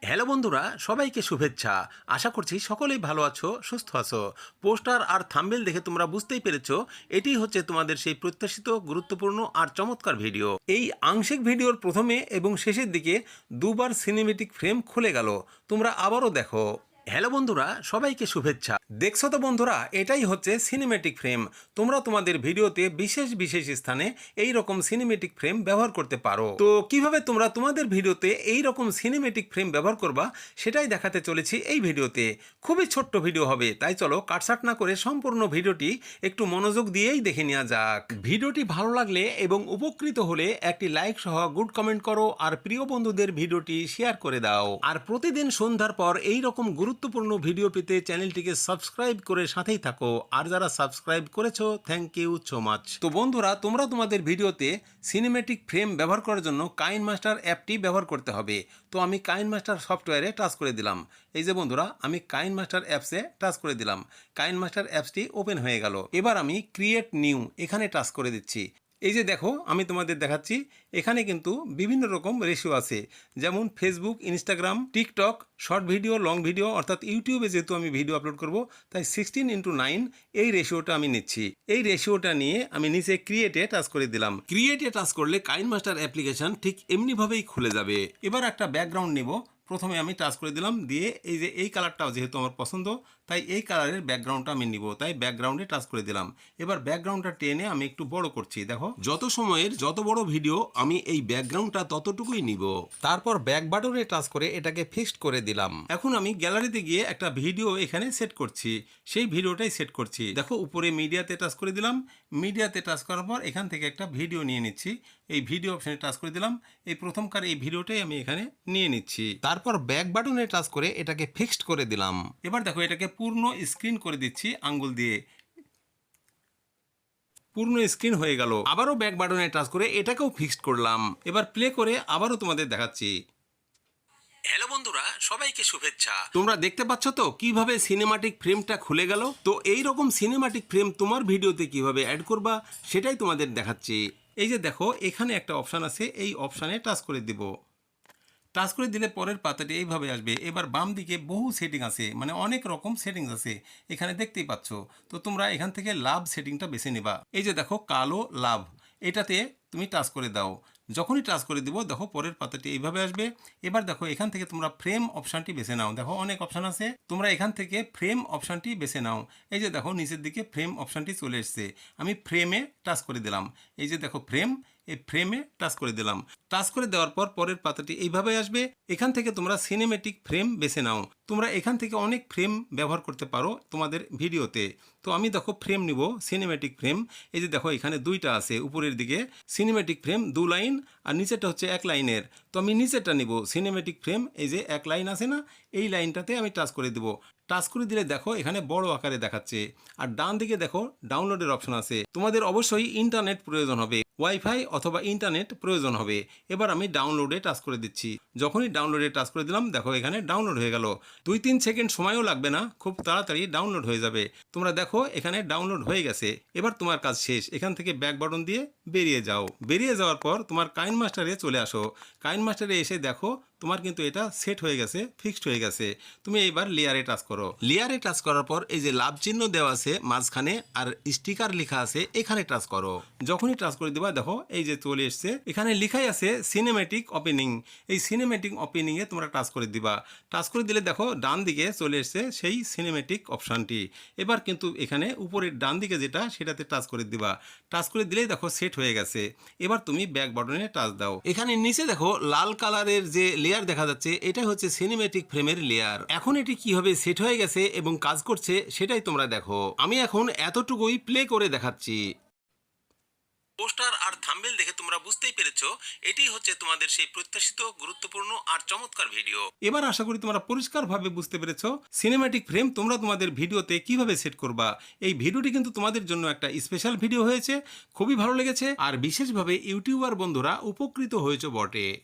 Hello বন্ধুরা, সবাইকে শুভেচ্ছা। আশা করছি সকলেই ভালো আছো, সুস্থ আছো। পোস্টার আর থাম্বনেল দেখে তোমরা বুঝতেই পেরেছো এটি হচ্ছে তোমাদের সেই প্রত্যাশিত গুরুত্বপূর্ণ আর চমৎকার ভিডিও। এই আংশিক ভিডিওর প্রথমে এবং শেষের দিকে দুবার সিনেমেটিক ফ্রেম খুলে গেল। তোমরা আবারও দেখো। হ্যালো বন্ধুরা, সবাইকে শুভেচ্ছা। দেখছো তো বন্ধুরা, এটাই হচ্ছে সিনেমেটিক ফ্রেম। তোমরা তোমাদের ভিডিওতে বিশেষ বিশেষ স্থানে এই রকম সিনেমেটিক ফ্রেম ব্যবহার করতে পারো। তো কিভাবে তোমরা তোমাদের ভিডিওতে এই রকম সিনেমেটিক ফ্রেম ব্যবহার করবা সেটাই দেখাতে চলেছি এই ভিডিওতে। খুবই ছোট্ট ভিডিও হবে, তাই চলো কাটছাট না করে সম্পূর্ণ ভিডিওটি একটু মনোযোগ দিয়েই দেখে নেওয়া যাক। ভিডিওটি ভালো লাগলে এবং উপকৃত হলে একটি লাইক সহ গুড কমেন্ট করো আর প্রিয় বন্ধুদের ভিডিওটি শেয়ার করে দাও। আর প্রতিদিন সন্ধ্যার পর এই রকম গুরুত্বপূর্ণ ভিডিও পেতে চ্যানেলটিকে সাবস্ক্রাইব করে সাথেই থাকো। আর যারা সাবস্ক্রাইব করেছো, থ্যাংক ইউ সো মাচ। তো বন্ধুরা, তোমরা তোমাদের ভিডিওতে সিনেমেটিক ফ্রেম ব্যবহার করার জন্য কাইনমাস্টার অ্যাপটি ব্যবহার করতে হবে। তো আমি কাইনমাস্টার সফটওয়্যারে টাচ করে দিলাম। এই যে বন্ধুরা, আমি কাইনমাস্টার অ্যাপসে টাচ করে দিলাম। কাইনমাস্টার অ্যাপসটি ওপেন হয়ে গেল। এবার আমি ক্রিয়েট নিউ এখানে টাচ করে দিচ্ছি। এই যে দেখো, আমি তোমাদের দেখাচ্ছি এখানে কিন্তু বিভিন্ন রকম রেশিও আছে, যেমন Facebook, Instagram, TikTok, short video, long video, অর্থাৎ ইউটিউবে যেহেতু আমি ভিডিও আপলোড করব, তাই 16:9 এই রেশিওটা আমি নিচ্ছি। এই রেশিওটা নিয়ে আমি নিচে ক্রিয়েটে টাচ করে দিলাম। ক্রিয়েটে টাচ করলে কাইনমাস্টার অ্যাপ্লিকেশন ঠিক এমনিভাবেই খুলে যাবে। এবার একটা ব্যাকগ্রাউন্ড নেব। প্রথমে আমি টাচ করে দিলাম, দিয়ে এই যে এই কালারটাও যেহেতু আমার পছন্দ, তাই এই কালারের ব্যাকগ্রাউন্ডটা আমি নিব, তাই ব্যাকগ্রাউন্ডে টাচ করে দিলাম। এবার ব্যাকগ্রাউন্ডটা টেনে আমি একটু বড় করছি। দেখো, যত সময়ের যত বড় ভিডিও আমি এই ব্যাকগ্রাউন্ডটা ততটুকুই নিব। তারপর ব্যাক বাটনে টাচ করে এটাকে ফিক্সড করে দিলাম। এখন আমি গ্যালারিতে গিয়ে একটা ভিডিও এখানে সেট করছি, সেই ভিডিওটাই সেট করছি। দেখো, উপরে মিডিয়াতে টাচ করে দিলাম। মিডিয়াতে টাচ করার পর এখান থেকে একটা ভিডিও নিয়ে নিচ্ছি। এই ভিডিও অপশনে টাচ করে দিলাম। এই প্রথমকার এই ভিডিওটাই আমি এখানে নিয়ে নিচ্ছি। তারপর ব্যাক বাটনে টাচ করে এটাকে ফিক্সড করে দিলাম। এবার দেখো, এটাকে পূর্ণ স্ক্রিন করে দিচ্ছি আঙ্গুল দিয়ে। পূর্ণ স্ক্রিন হয়ে গেল। আবারও ব্যাক বাটনে টাচ করে এটাকেও ফিক্সড করলাম। এবার প্লে করে আবারও তোমাদের দেখাচ্ছি। হ্যালো বন্ধুরা, সবাইকে শুভেচ্ছা। তোমরা দেখতে পাচ্ছ তো কিভাবে সিনেমাটিক ফ্রেমটা খুলে গেল। তো এই রকম সিনেমাটিক ফ্রেম তোমার ভিডিওতে কিভাবে অ্যাড করবা সেটাই তোমাদের দেখাচ্ছি। এই যে দেখো, এখানে একটা অপশান আছে, এই অপশানে টাচ করে দিব। টাচ করে দিলে পরের পাতাটি এইভাবে আসবে। এবার বাম দিকে বহু সেটিং আছে, মানে অনেক রকম সেটিংস আছে, এখানে দেখতেই পাচ্ছ। তো তোমরা এখান থেকে লাভ সেটিংটা বেছে নেবা। এই যে দেখো, কালো লাভ, এটাতে তুমি টাচ করে দাও। যখনই টাচ করে দিব, দেখো পরের পাতাটি এইভাবে আসবে। এবার দেখো, এখান থেকে তোমরা ফ্রেম অপশানটি বেছে নাও। দেখো, অনেক অপশান আছে, তোমরা এখান থেকে ফ্রেম অপশানটি বেছে নাও। এই যে দেখো, নিচের দিকে ফ্রেম অপশানটি চলে এসছে। আমি ফ্রেমে টাচ করে দিলাম। এই যে দেখো ফ্রেম, এই ফ্রেমে টাচ করে দিলাম। টাচ করে দেওয়ার পর পরের পাতাটি এইভাবে আসবে। এখান থেকে তোমরা সিনেমেটিক ফ্রেম বেছে নাও। তোমরা এখান থেকে অনেক ফ্রেম ব্যবহার করতে পারো তোমাদের ভিডিওতে। তো আমি দেখো ফ্রেম নিব, সিনেমেটিক ফ্রেম। এই যে দেখো, এখানে দুইটা আছে, উপরের দিকে সিনেমেটিক ফ্রেম 2 লাইন আর নিচেটা হচ্ছে 1 লাইনের। তো আমি নিচেরটা নিব, সিনেমেটিক ফ্রেম। এই যে 1 লাইন আছে না, এই লাইনটাতে আমি টাচ করে দেব। টাচ করে দিলে দেখো এখানে বড় আকারে দেখাচ্ছে। আর ডান দিকে দেখো ডাউনলোডের অপশন আছে। তোমাদের অবশ্যই ইন্টারনেট প্রয়োজন হবে, ওয়াইফাই অথবা ইন্টারনেট প্রয়োজন হবে। এবার আমি ডাউনলোডে টাচ করে দিচ্ছি। যখনই ডাউনলোডে টাচ করে দিলাম, দেখো এখানে ডাউনলোড হয়ে গেল। 2-3 সেকেন্ড সময়ও লাগবে না, খুব তাড়াতাড়ি ডাউনলোড হয়ে যাবে। তোমরা দেখো এখানে ডাউনলোড হয়ে গেছে। এবার তোমার কাজ শেষ, এখান থেকে ব্যাক বাটন দিয়ে বেরিয়ে যাও। বেরিয়ে যাওয়ার পর তোমার কাইনমাস্টারে চলে আসো। কাইনমাস্টারে এসে দেখো তোমার কিন্তু এটা সেট হয়ে গেছে, ফিক্সড হয়ে গেছে। তুমি এইবার লেয়ারে টাচ করো। লেয়ারে টাচ করার পর এই যে লাভ চিহ্ন দেওয়া আছে মাঝখানে আর স্টিকার লেখা আছে, এখানে টাচ করো। যখনই টাচ করে দিবা, দেখো এই যে চলে এসছে। এখানে লেখাই আছে সিনেমেটিক ওপেনিং। এই সিনেমেটিক ওপেনিং এ তোমরা টাচ করে দিবা। টাচ করে দিলে দেখো ডান দিকে চলে এসছে সেই সিনেমেটিক অপশনটি। এবার কিন্তু এখানে উপরের ডান দিকে যেটা, সেটাতে টাচ করে দিবা। টাচ করে দিলেই দেখো সেট হয়ে গেছে। এবার তুমি ব্যাক বাটনে টাচ দাও। এখানে নিচে দেখো লাল কালারের যে লেয়ার দেখা যাচ্ছে, এটা হচ্ছে সিনেমেটিক ফ্রেমের লেয়ার। এখন এটি কিভাবে সেট হয়ে গেছে এবং কাজ করছে সেটাই তোমরা দেখো। আমি এখন এতটুকুই প্লে করে দেখাচ্ছি। পোস্টার আর থাম্বনেল দেখে তোমরা বুঝতেই পেরেছো এটি হচ্ছে তোমাদের সেই প্রত্যাশিত গুরুত্বপূর্ণ আর চমৎকার ভিডিও। এবার আশা করি তোমরা পরিষ্কারভাবে বুঝতে পেরেছো সিনেম্যাটিক ফ্রেম তোমরা তোমাদের ভিডিওতে কিভাবে সেট করবা। এই ভিডিওটি কিন্তু তোমাদের জন্য একটা স্পেশাল ভিডিও হয়েছে, খুবই ভালো লেগেছে আর বিশেষভাবে ইউটিউবার বন্ধুরা উপকৃত হয়েছে বটে।